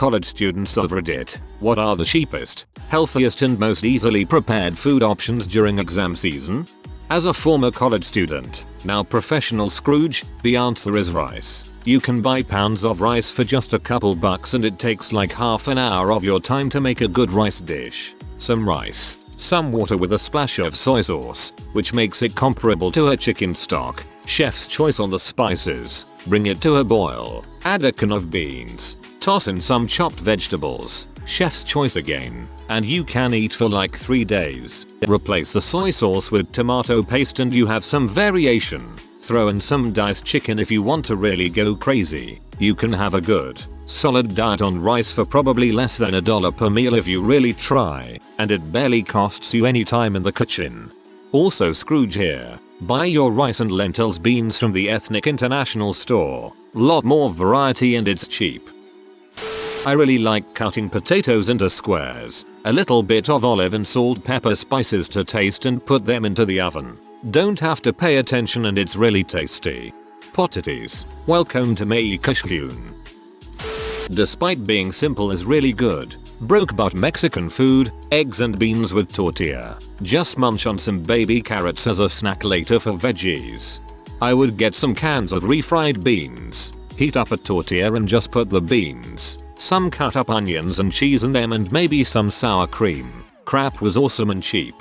college students of Reddit, what are the cheapest, healthiest and most easily prepared food options during exam season? As a former college student, now professional Scrooge, the answer is rice. You can buy pounds of rice for just a couple bucks and it takes like half an hour of your time to make a good rice dish. Some rice, some water with a splash of soy sauce, which makes it comparable to a chicken stock. Chef's choice on the spices. Bring it to a boil. Add a can of beans. Toss in some chopped vegetables. Chef's choice again. And you can eat for like 3 days. Replace the soy sauce with tomato paste and you have some variation. Throw in some diced chicken if you want to really go crazy. You can have a good, solid diet on rice for probably less than $1 per meal if you really try, and it barely costs you any time in the kitchen. Also Scrooge here. Buy your rice and lentils beans from the Ethnic International store. Lot more variety and it's cheap. I really like cutting potatoes into squares. A little bit of olive and salt, pepper, spices to taste and put them into the oven. Don't have to pay attention and it's really tasty. Potatoes. Welcome to Mexican. Despite being simple is really good. Broke but Mexican food, eggs and beans with tortilla. Just munch on some baby carrots as a snack later for veggies. I would get some cans of refried beans. Heat up a tortilla and just put the beans, some cut up onions and cheese in them and maybe some sour cream. Crap was awesome and cheap.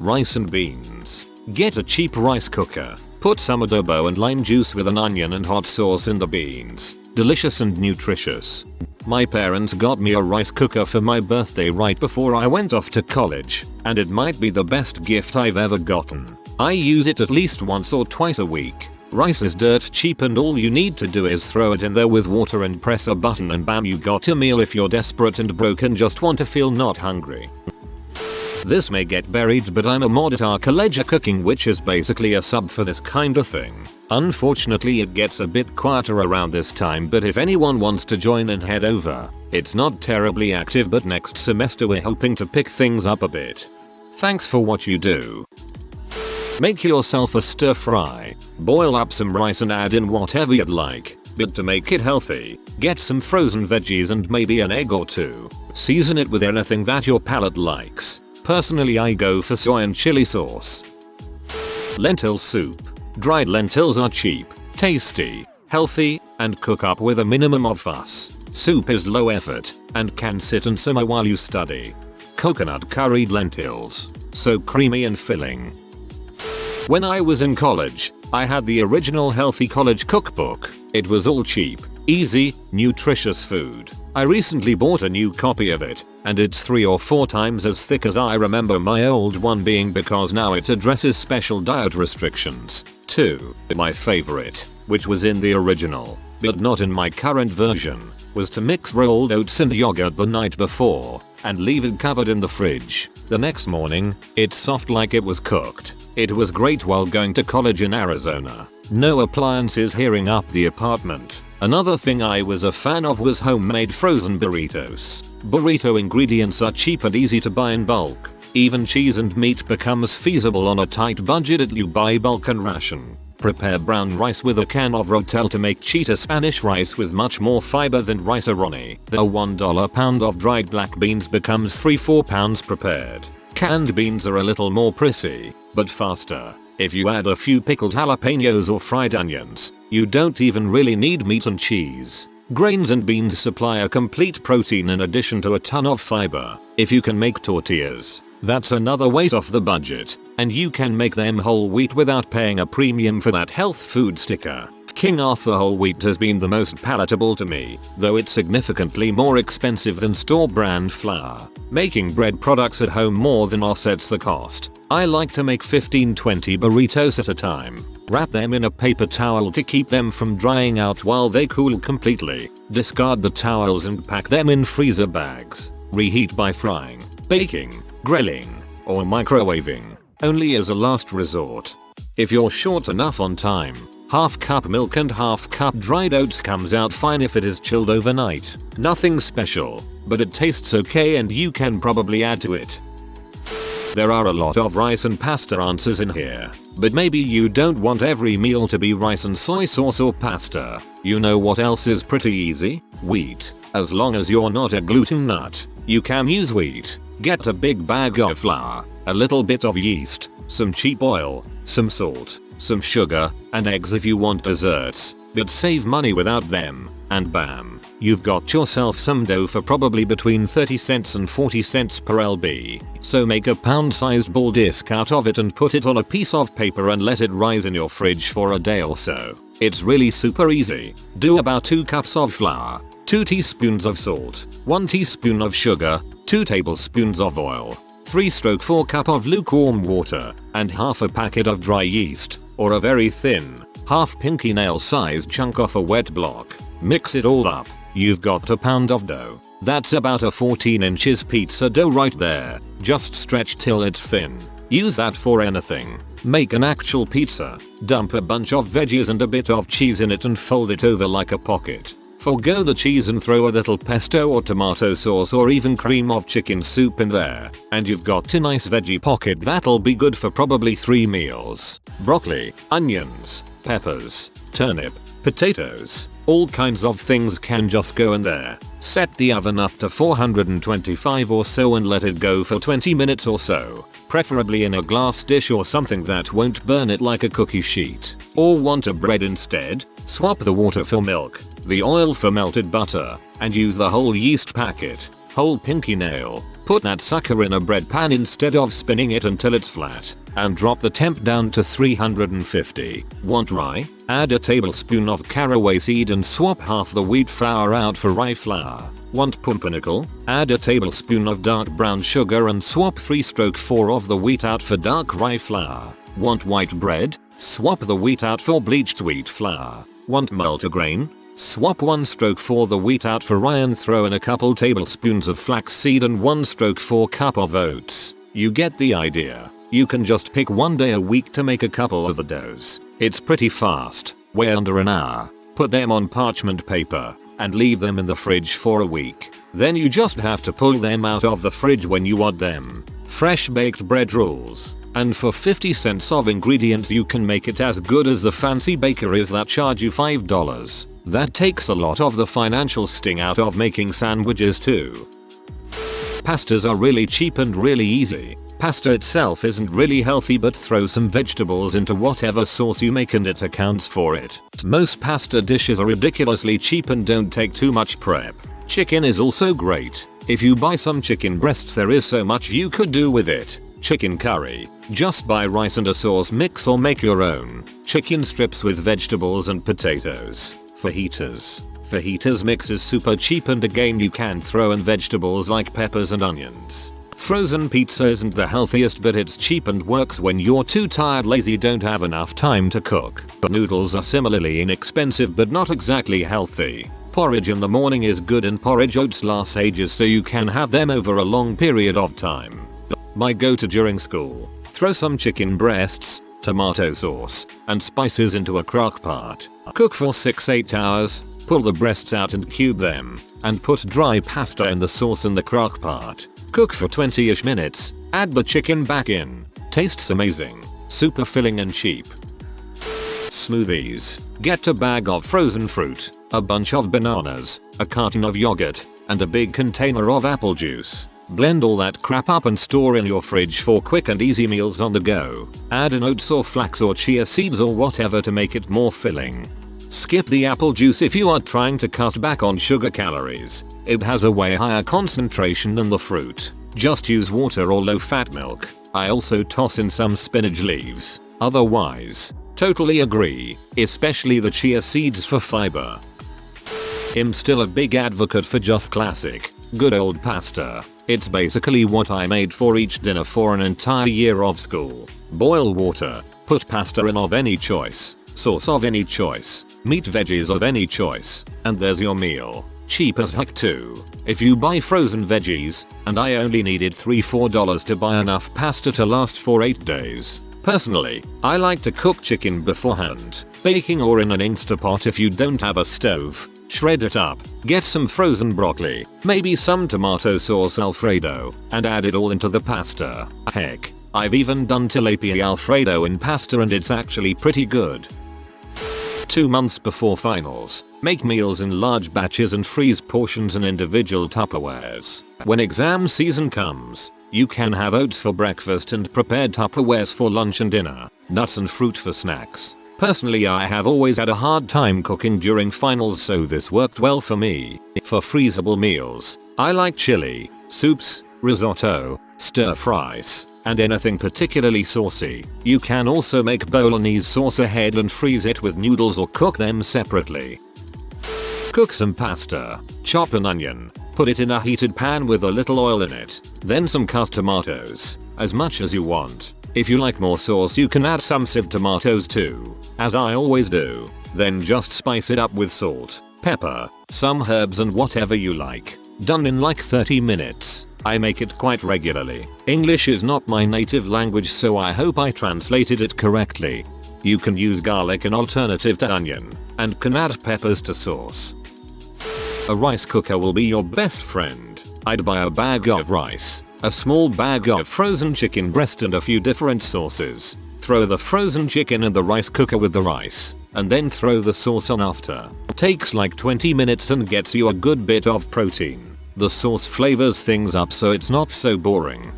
Rice and beans. Get a cheap rice cooker. Put some adobo and lime juice with an onion and hot sauce in the beans. Delicious and nutritious. My parents got me a rice cooker for my birthday right before I went off to college, and it might be the best gift I've ever gotten. I use it at least once or twice a week. Rice is dirt cheap and all you need to do is throw it in there with water and press a button and bam, you got a meal if you're desperate and broke and just want to feel not hungry. This may get buried but I'm a mod at our college at cooking, which is basically a sub for this kind of thing. Unfortunately it gets a bit quieter around this time, but if anyone wants to join and head over. It's not terribly active but next semester we're hoping to pick things up a bit. Thanks for what you do. Make yourself a stir fry. Boil up some rice and add in whatever you'd like. But to make it healthy, get some frozen veggies and maybe an egg or two. Season it with anything that your palate likes. Personally I go for soy and chili sauce. Lentil soup. Dried lentils are cheap, tasty, healthy, and cook up with a minimum of fuss. Soup is low effort, and can sit and simmer while you study. Coconut curried lentils. So creamy and filling. When I was in college, I had the original Healthy College Cookbook. It was all cheap, easy, nutritious food. I recently bought a new copy of it, and it's 3 or 4 times as thick as I remember my old one being because now it addresses special diet restrictions. 2. My favorite, which was in the original, but not in my current version, was to mix rolled oats and yogurt the night before, and leave it covered in the fridge. The next morning, it's soft like it was cooked. It was great while going to college in Arizona. No appliances heating up the apartment. Another thing I was a fan of was homemade frozen burritos. Burrito ingredients are cheap and easy to buy in bulk. Even cheese and meat becomes feasible on a tight budget if you buy bulk and ration. Prepare brown rice with a can of rotel to make cheetah Spanish rice with much more fiber than rice-a-roni. The $1 pound of dried black beans becomes 3-4 pounds prepared. Canned beans are a little more pricey, but faster. If you add a few pickled jalapenos or fried onions, you don't even really need meat and cheese. Grains and beans supply a complete protein in addition to a ton of fiber. If you can make tortillas, that's another weight off the budget, and you can make them whole wheat without paying a premium for that health food sticker. King Arthur whole wheat has been the most palatable to me, though it's significantly more expensive than store brand flour. Making bread products at home more than offsets the cost. I like to make 15-20 burritos at a time. Wrap them in a paper towel to keep them from drying out while they cool completely. Discard the towels and pack them in freezer bags. Reheat by frying, baking, grilling, or microwaving, only as a last resort. If you're short enough on time, half cup milk and half cup dried oats comes out fine if it is chilled overnight. Nothing special, but it tastes okay and you can probably add to it. There are a lot of rice and pasta answers in here, but maybe you don't want every meal to be rice and soy sauce or pasta. You know what else is pretty easy? Wheat. As long as you're not a gluten nut, you can use wheat. Get a big bag of flour, a little bit of yeast, some cheap oil, some salt, some sugar, and eggs if you want desserts, but save money without them, and bam, you've got yourself some dough for probably between 30 cents and 40 cents per lb. So make a pound-sized ball disc out of it and put it on a piece of paper and let it rise in your fridge for a day or so. It's really super easy. Do about 2 cups of flour, 2 teaspoons of salt, 1 teaspoon of sugar, 2 tablespoons of oil, 3/4 cup of lukewarm water, and half a packet of dry yeast, or a very thin, half pinky nail sized chunk of a wet block. Mix it all up. You've got a pound of dough. That's about a 14 inches pizza dough right there. Just stretch till it's thin. Use that for anything. Make an actual pizza. Dump a bunch of veggies and a bit of cheese in it and fold it over like a pocket. Forgo the cheese and throw a little pesto or tomato sauce or even cream of chicken soup in there, and you've got a nice veggie pocket that'll be good for probably 3 meals. Broccoli, onions, peppers, turnip, potatoes, all kinds of things can just go in there. Set the oven up to 425 or so and let it go for 20 minutes or so, preferably in a glass dish or something that won't burn it like a cookie sheet. Or want a bread instead? Swap the water for milk, the oil for melted butter, and use the whole yeast packet, whole pinky nail. Put that sucker in a bread pan instead of spinning it until it's flat, and drop the temp down to 350. Want rye? Add a tablespoon of caraway seed and swap half the wheat flour out for rye flour. Want pumpernickel? Add a tablespoon of dark brown sugar and swap 3/4 of the wheat out for dark rye flour. Want white bread? Swap the wheat out for bleached wheat flour. Want multigrain? Swap 1/4 the wheat out for rye and throw in a couple tablespoons of flaxseed and 1/4 cup of oats. You get the idea. You can just pick one day a week to make a couple of the doughs. It's pretty fast, way under an hour. Put them on parchment paper and leave them in the fridge for a week. Then you just have to pull them out of the fridge when you want them. Fresh baked bread rules. And for 50 cents of ingredients you can make it as good as the fancy bakeries that charge you $5. That takes a lot of the financial sting out of making sandwiches too. Pastas are really cheap and really easy. Pasta itself isn't really healthy, but throw some vegetables into whatever sauce you make and it accounts for it. Most pasta dishes are ridiculously cheap and don't take too much prep. Chicken is also great. If you buy some chicken breasts, there is so much you could do with it. Chicken curry. Just buy rice and a sauce mix or make your own. Chicken strips with vegetables and potatoes. Fajitas. Fajitas mix is super cheap and again you can throw in vegetables like peppers and onions. Frozen pizza isn't the healthiest, but it's cheap and works when you're too tired, lazy, don't have enough time to cook. Noodles are similarly inexpensive but not exactly healthy. Porridge in the morning is good and porridge oats last ages, so you can have them over a long period of time. My go-to during school. Throw some chicken breasts, tomato sauce, and spices into a crock pot. Cook for 6-8 hours, pull the breasts out and cube them, and put dry pasta in the sauce in the crock pot. Cook for 20ish minutes, add the chicken back in. Tastes amazing, super filling and cheap. Smoothies. Get a bag of frozen fruit, a bunch of bananas, a carton of yogurt, and a big container of apple juice. Blend all that crap up and store in your fridge for quick and easy meals on the go. Add in oats or flax or chia seeds or whatever to make it more filling. Skip the apple juice if you are trying to cut back on sugar calories. It has a way higher concentration than the fruit. Just use water or low-fat milk. I also toss in some spinach leaves. Otherwise, totally agree, especially the chia seeds for fiber. I'm still a big advocate for just classic, good old pasta. It's basically what I made for each dinner for an entire year of school. Boil water, put pasta in of any choice, sauce of any choice, meat veggies of any choice, and there's your meal. Cheap as heck too. If you buy frozen veggies, and I only needed $3-4 to buy enough pasta to last for 8 days. Personally, I like to cook chicken beforehand, baking or in an Instapot if you don't have a stove. Shred it up, get some frozen broccoli, maybe some tomato sauce alfredo, and add it all into the pasta. Heck, I've even done tilapia alfredo in pasta and it's actually pretty good. 2 months before finals, make meals in large batches and freeze portions in individual Tupperwares. When exam season comes, you can have oats for breakfast and prepared Tupperwares for lunch and dinner, nuts and fruit for snacks. Personally, I have always had a hard time cooking during finals, so this worked well for me. For freezable meals, I like chili, soups, risotto, stir fries, and anything particularly saucy. You can also make bolognese sauce ahead and freeze it with noodles or cook them separately. Cook some pasta. Chop an onion, put it in a heated pan with a little oil in it, then some cut tomatoes, as much as you want. If you like more sauce, you can add some sieved tomatoes too, as I always do. Then just spice it up with salt, pepper, some herbs and whatever you like. Done in like 30 minutes. I make it quite regularly. English is not my native language, so I hope I translated it correctly. You can use garlic an alternative to onion, and can add peppers to sauce. A rice cooker will be your best friend. I'd buy a bag of rice, a small bag of frozen chicken breast and a few different sauces. Throw the frozen chicken in the rice cooker with the rice, and then throw the sauce on after. Takes like 20 minutes and gets you a good bit of protein. The sauce flavors things up so it's not so boring.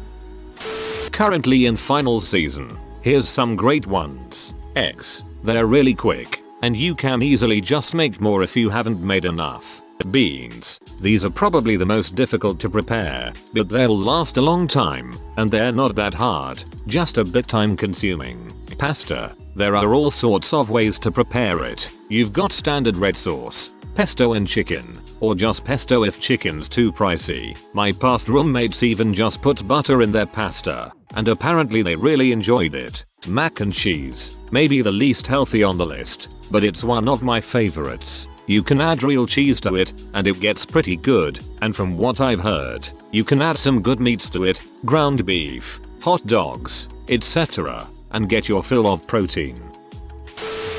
Currently in final season, here's some great ones. Eggs. They're really quick, and you can easily just make more if you haven't made enough. Beans. These are probably the most difficult to prepare, but they'll last a long time, and they're not that hard, just a bit time consuming. Pasta. There are all sorts of ways to prepare it. You've got standard red sauce, pesto and chicken, or just pesto if chicken's too pricey. My past roommates even just put butter in their pasta, and apparently they really enjoyed it. Mac and cheese. Maybe the least healthy on the list, but it's one of my favorites. You can add real cheese to it, and it gets pretty good, and from what I've heard, you can add some good meats to it, ground beef, hot dogs, etc., and get your fill of protein.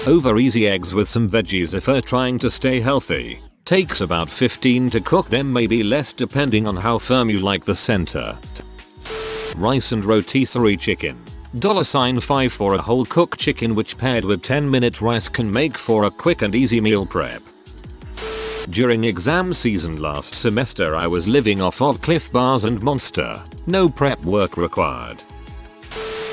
Over easy eggs with some veggies if you're trying to stay healthy. Takes about 15 to cook them, maybe less depending on how firm you like the center. Rice and rotisserie chicken. $5 for a whole cooked chicken, which paired with 10-minute rice can make for a quick and easy meal prep. During exam season last semester, I was living off of Cliff Bars and Monster. No prep work required.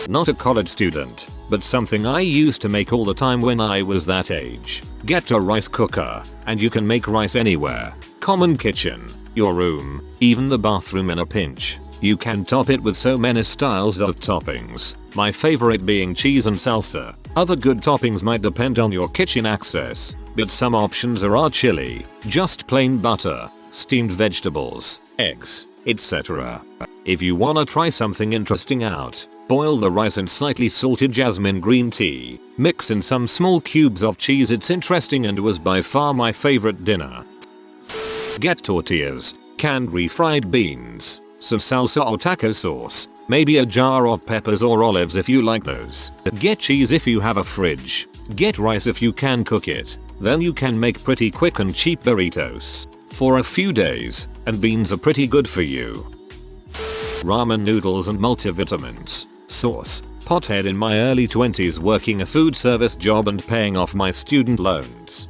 Not a college student, but something I used to make all the time when I was that age. Get a rice cooker, and you can make rice anywhere. Common kitchen, your room, even the bathroom in a pinch. You can top it with so many styles of toppings, my favorite being cheese and salsa. Other good toppings might depend on your kitchen access, but some options are chili, just plain butter, steamed vegetables, eggs, etc. If you wanna try something interesting out, boil the rice in slightly salted jasmine green tea, mix in some small cubes of cheese. It's interesting and was by far my favorite dinner. Get tortillas, canned refried beans, some salsa or taco sauce, maybe a jar of peppers or olives if you like those. Get cheese if you have a fridge. Get rice if you can cook it. Then you can make pretty quick and cheap burritos for a few days, and beans are pretty good for you. Ramen noodles and multivitamins. Source: pothead in my early 20s working a food service job and paying off my student loans.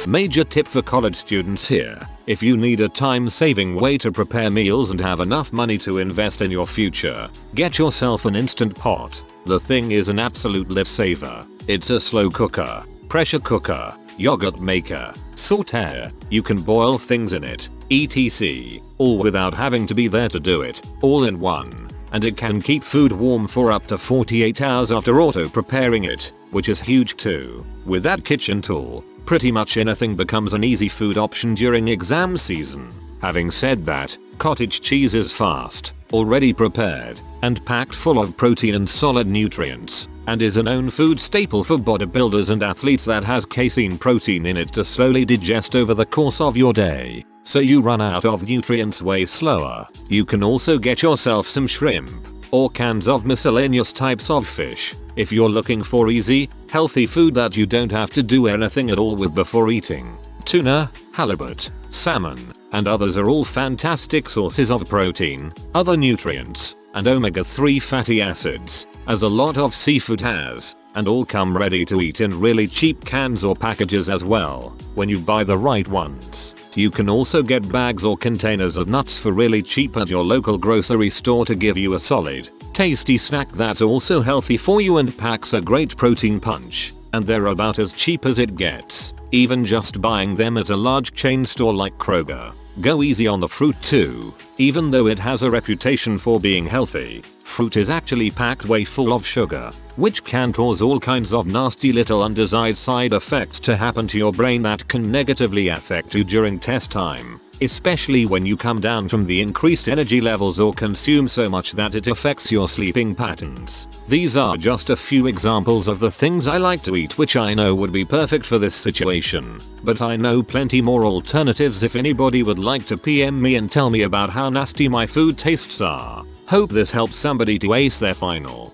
Major tip for college students here: if you need a time-saving way to prepare meals and have enough money to invest in your future, get yourself an Instant Pot. The thing is an absolute lifesaver. It's a slow cooker, pressure cooker, yogurt maker, sauteer. You can boil things in it, etc., all without having to be there to do it, all in one. And it can keep food warm for up to 48 hours after auto-preparing it, which is huge too. With that kitchen tool, pretty much anything becomes an easy food option during exam season. Having said that, cottage cheese is fast, already prepared, and packed full of protein and solid nutrients, and is a known food staple for bodybuilders and athletes that has casein protein in it to slowly digest over the course of your day, so you run out of nutrients way slower. You can also get yourself some shrimp, or cans of miscellaneous types of fish, if you're looking for easy, healthy food that you don't have to do anything at all with before eating. Tuna, halibut, salmon, and others are all fantastic sources of protein, other nutrients, and omega-3 fatty acids, as a lot of seafood has, and all come ready to eat in really cheap cans or packages as well, when you buy the right ones. You can also get bags or containers of nuts for really cheap at your local grocery store to give you a solid, tasty snack that's also healthy for you and packs a great protein punch. And they're about as cheap as it gets, even just buying them at a large chain store like Kroger. Go easy on the fruit too. Even though it has a reputation for being healthy, fruit is actually packed way full of sugar, which can cause all kinds of nasty little undesired side effects to happen to your brain that can negatively affect you during test time, especially when you come down from the increased energy levels or consume so much that it affects your sleeping patterns. These are just a few examples of the things I like to eat which I know would be perfect for this situation, but I know plenty more alternatives if anybody would like to PM me and tell me about how nasty my food tastes are. Hope this helps somebody to ace their final.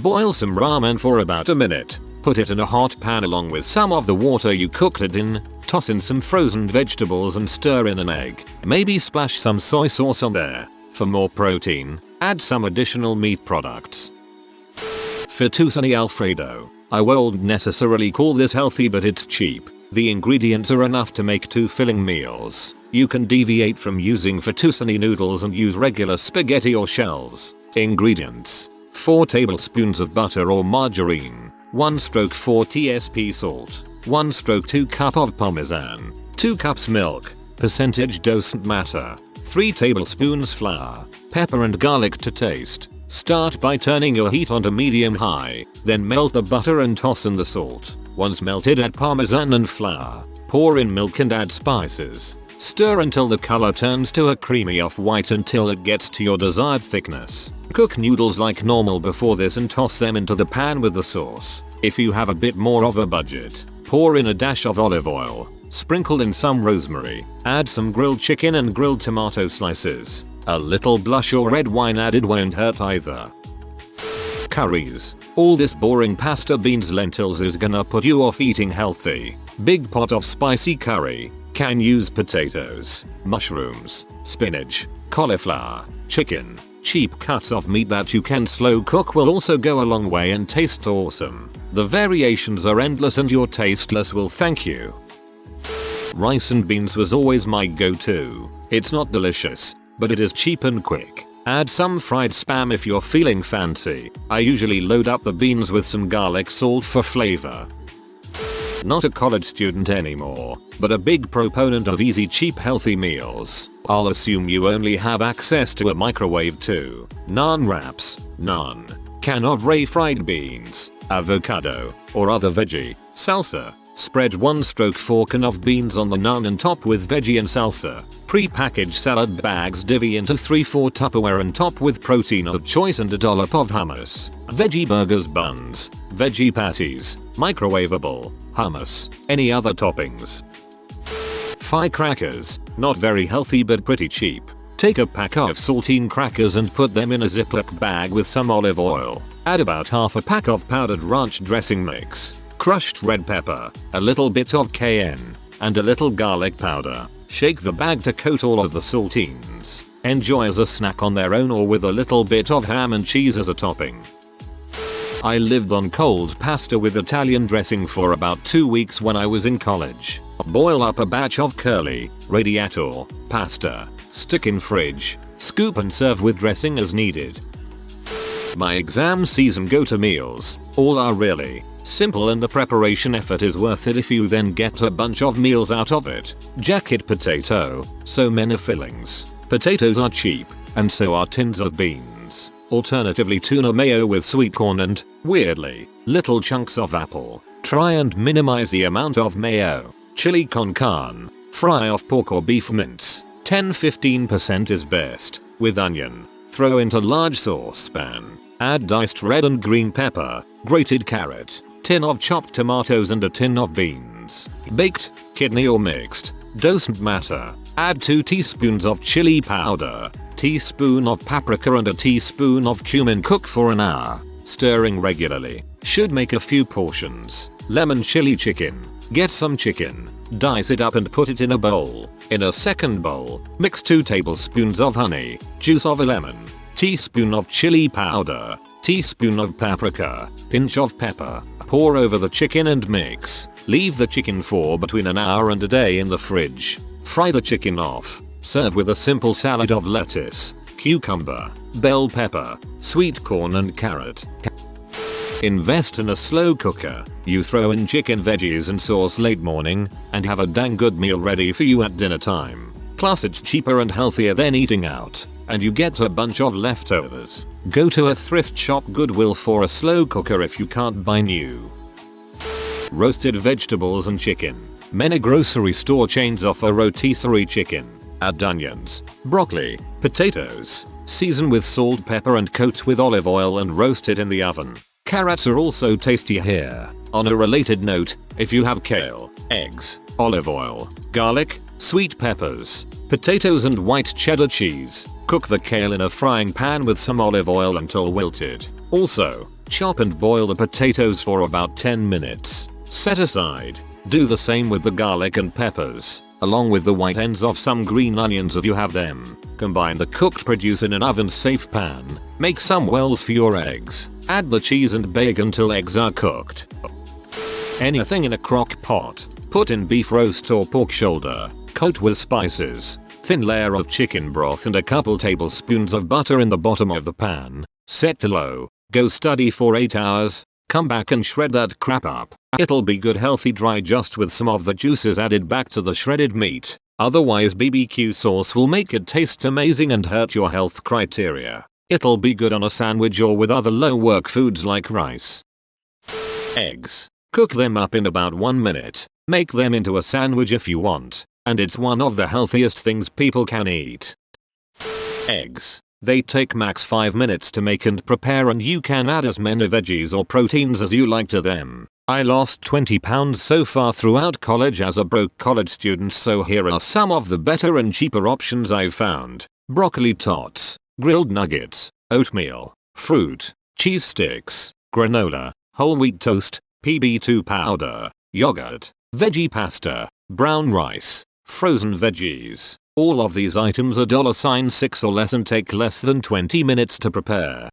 Boil some ramen for about a minute. Put it in a hot pan along with some of the water you cooked it in. Toss in some frozen vegetables and stir in an egg. Maybe splash some soy sauce on there. For more protein, add some additional meat products. Fettuccine Alfredo. I won't necessarily call this healthy, but it's cheap. The ingredients are enough to make 2 filling meals. You can deviate from using fettuccine noodles and use regular spaghetti or shells. Ingredients: 4 tablespoons of butter or margarine, 1/4 tsp salt, 1/2 cup of parmesan, 2 cups milk, percentage doesn't matter, 3 tablespoons flour, pepper and garlic to taste. Start by turning your heat on to medium-high, then melt the butter and toss in the salt. Once melted, add parmesan and flour. Pour in milk and add spices. Stir until the color turns to a creamy off-white until it gets to your desired thickness. Cook noodles like normal before this and toss them into the pan with the sauce. If you have a bit more of a budget, pour in a dash of olive oil. Sprinkle in some rosemary. Add some grilled chicken and grilled tomato slices. A little blush or red wine added won't hurt either. Curries. All this boring pasta, beans, lentils is gonna put you off eating healthy. Big pot of spicy curry. Can use potatoes, mushrooms, spinach, cauliflower, chicken. Cheap cuts of meat that you can slow cook will also go a long way and taste awesome. The variations are endless and your tasteless will thank you. Rice and beans was always my go-to. It's not delicious, but it is cheap and quick. Add some fried spam if you're feeling fancy. I usually load up the beans with some garlic salt for flavor. Not a college student anymore, but a big proponent of easy, cheap, healthy meals. I'll assume you only have access to a microwave too. Naan wraps, naan, can of refried beans, avocado, or other veggie, salsa. Spread 1/4 can of beans on the naan and top with veggie and salsa. Pre-packaged salad bags divvy into 3/4 Tupperware and top with protein of choice and a dollop of hummus. Veggie burgers, buns, veggie patties, microwavable, hummus, any other toppings. Firecrackers, not very healthy but pretty cheap. Take a pack of saltine crackers and put them in a Ziploc bag with some olive oil. Add about half a pack of powdered ranch dressing mix, crushed red pepper, a little bit of cayenne, and a little garlic powder. Shake the bag to coat all of the saltines. Enjoy as a snack on their own or with a little bit of ham and cheese as a topping. I lived on cold pasta with Italian dressing for about 2 weeks when I was in college. Boil up a batch of curly, radiator, pasta, stick in fridge, scoop and serve with dressing as needed. My exam season go-to meals, all are really simple and the preparation effort is worth it if you then get a bunch of meals out of it. Jacket potato, so many fillings. Potatoes are cheap, and so are tins of beans. Alternatively, tuna mayo with sweet corn and, weirdly, little chunks of apple. Try and minimize the amount of mayo. Chili con carne, fry off pork or beef mince. 10-15% is best, with onion. Throw into large saucepan. Add diced red and green pepper, grated carrot, tin of chopped tomatoes and a tin of beans. Baked, kidney or mixed, doesn't matter. Add 2 teaspoons of chili powder, teaspoon of paprika and a teaspoon of cumin. Cook for an hour, stirring regularly. Should make a few portions. Lemon chili chicken. Get some chicken, dice it up and put it in a bowl. In a second bowl, mix 2 tablespoons of honey, juice of a lemon, teaspoon of chili powder, teaspoon of paprika, pinch of pepper, pour over the chicken and mix. Leave the chicken for between an hour and a day in the fridge. Fry the chicken off. Serve with a simple salad of lettuce, cucumber, bell pepper, sweet corn and carrot. Invest in a slow cooker. You throw in chicken, veggies and sauce late morning and have a dang good meal ready for you at dinner time. Plus it's cheaper and healthier than eating out, and you get a bunch of leftovers. Go to a thrift shop, Goodwill, for a slow cooker if you can't buy new. Roasted vegetables and chicken. Many grocery store chains offer rotisserie chicken. Add onions, broccoli, potatoes, season with salt, pepper and coat with olive oil and roast it in the oven. Carrots are also tasty here. On a related note, if you have kale, eggs, olive oil, garlic, sweet peppers, potatoes and white cheddar cheese, cook the kale in a frying pan with some olive oil until wilted. Also, chop and boil the potatoes for about 10 minutes. Set aside. Do the same with the garlic and peppers, along with the white ends of some green onions if you have them. Combine the cooked produce in an oven-safe pan. Make some wells for your eggs. Add the cheese and bake until eggs are cooked. Anything in a crock pot. Put in beef roast or pork shoulder. Coat with spices. Thin layer of chicken broth and a couple tablespoons of butter in the bottom of the pan. Set to low. Go study for 8 hours. Come back and shred that crap up. It'll be good, healthy, dry, just with some of the juices added back to the shredded meat. Otherwise BBQ sauce will make it taste amazing and hurt your health criteria. It'll be good on a sandwich or with other low work foods like rice. Eggs. Cook them up in about 1 minute. Make them into a sandwich if you want. And it's one of the healthiest things people can eat. Eggs. They take max 5 minutes to make and prepare, and you can add as many veggies or proteins as you like to them. I lost 20 pounds so far throughout college as a broke college student, so here are some of the better and cheaper options I've found. Broccoli tots, grilled nuggets, oatmeal, fruit, cheese sticks, granola, whole wheat toast, PB2 powder, yogurt, veggie pasta, brown rice, frozen veggies. All of these items are $6 or less and take less than 20 minutes to prepare.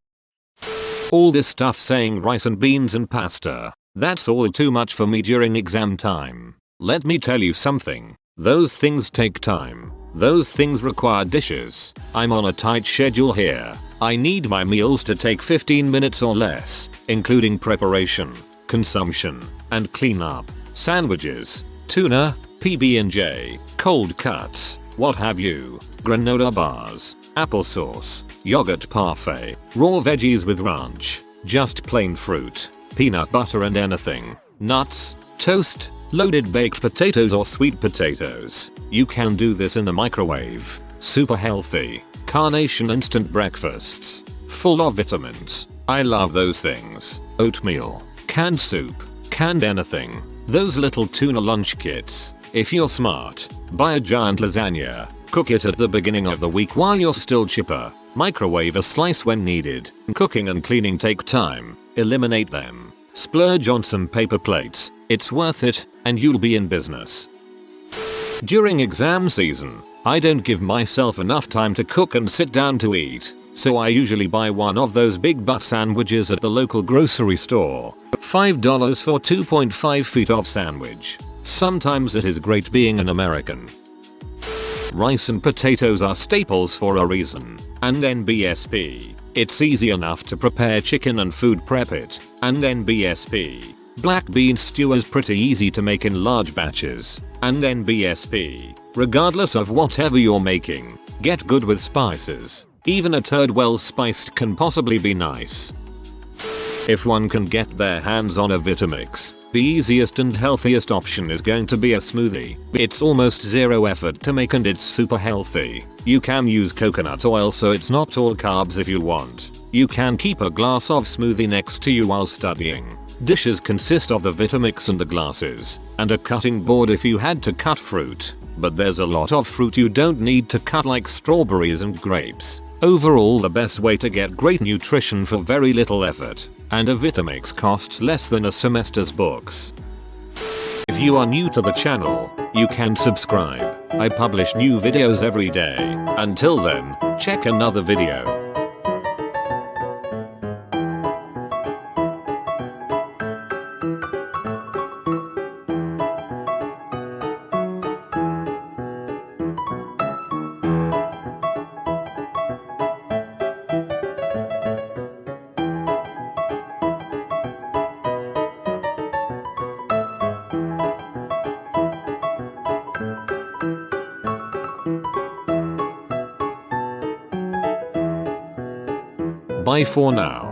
All this stuff saying rice and beans and pasta. That's all too much for me during exam time. Let me tell you something. Those things take time. Those things require dishes. I'm on a tight schedule here. I need my meals to take 15 minutes or less, including preparation, consumption, and cleanup. Sandwiches, tuna, PB&J, cold cuts, what have you, granola bars, applesauce, yogurt parfait, raw veggies with ranch, just plain fruit, peanut butter and anything, nuts, toast, loaded baked potatoes or sweet potatoes. You can do this in the microwave. Super healthy. Carnation instant breakfasts. Full of vitamins. I love those things. Oatmeal, canned soup, canned anything. Those little tuna lunch kits. If you're smart, buy a giant lasagna. Cook it at the beginning of the week while you're still chipper. Microwave a slice when needed. Cooking and cleaning take time. Eliminate them. Splurge on some paper plates. It's worth it, and you'll be in business. During exam season, I don't give myself enough time to cook and sit down to eat, so I usually buy one of those big butt sandwiches at the local grocery store. $5 for 2.5 feet of sandwich. Sometimes it is great being an American. Rice and potatoes are staples for a reason. And NBSP. It's easy enough to prepare chicken and food prep it. And NBSP. Black bean stew is pretty easy to make in large batches. And NBSP. Regardless of whatever you're making, get good with spices. Even a turd well spiced can possibly be nice. If one can get their hands on a Vitamix, the easiest and healthiest option is going to be a smoothie. It's almost zero effort to make and it's super healthy. You can use coconut oil so it's not all carbs if you want. You can keep a glass of smoothie next to you while studying. Dishes consist of the Vitamix and the glasses, and a cutting board if you had to cut fruit. But there's a lot of fruit you don't need to cut, like strawberries and grapes. Overall, the best way to get great nutrition for very little effort. And a Vitamix costs less than a semester's books. If you are new to the channel, you can subscribe. I publish new videos every day. Until then, check another video. Bye for now.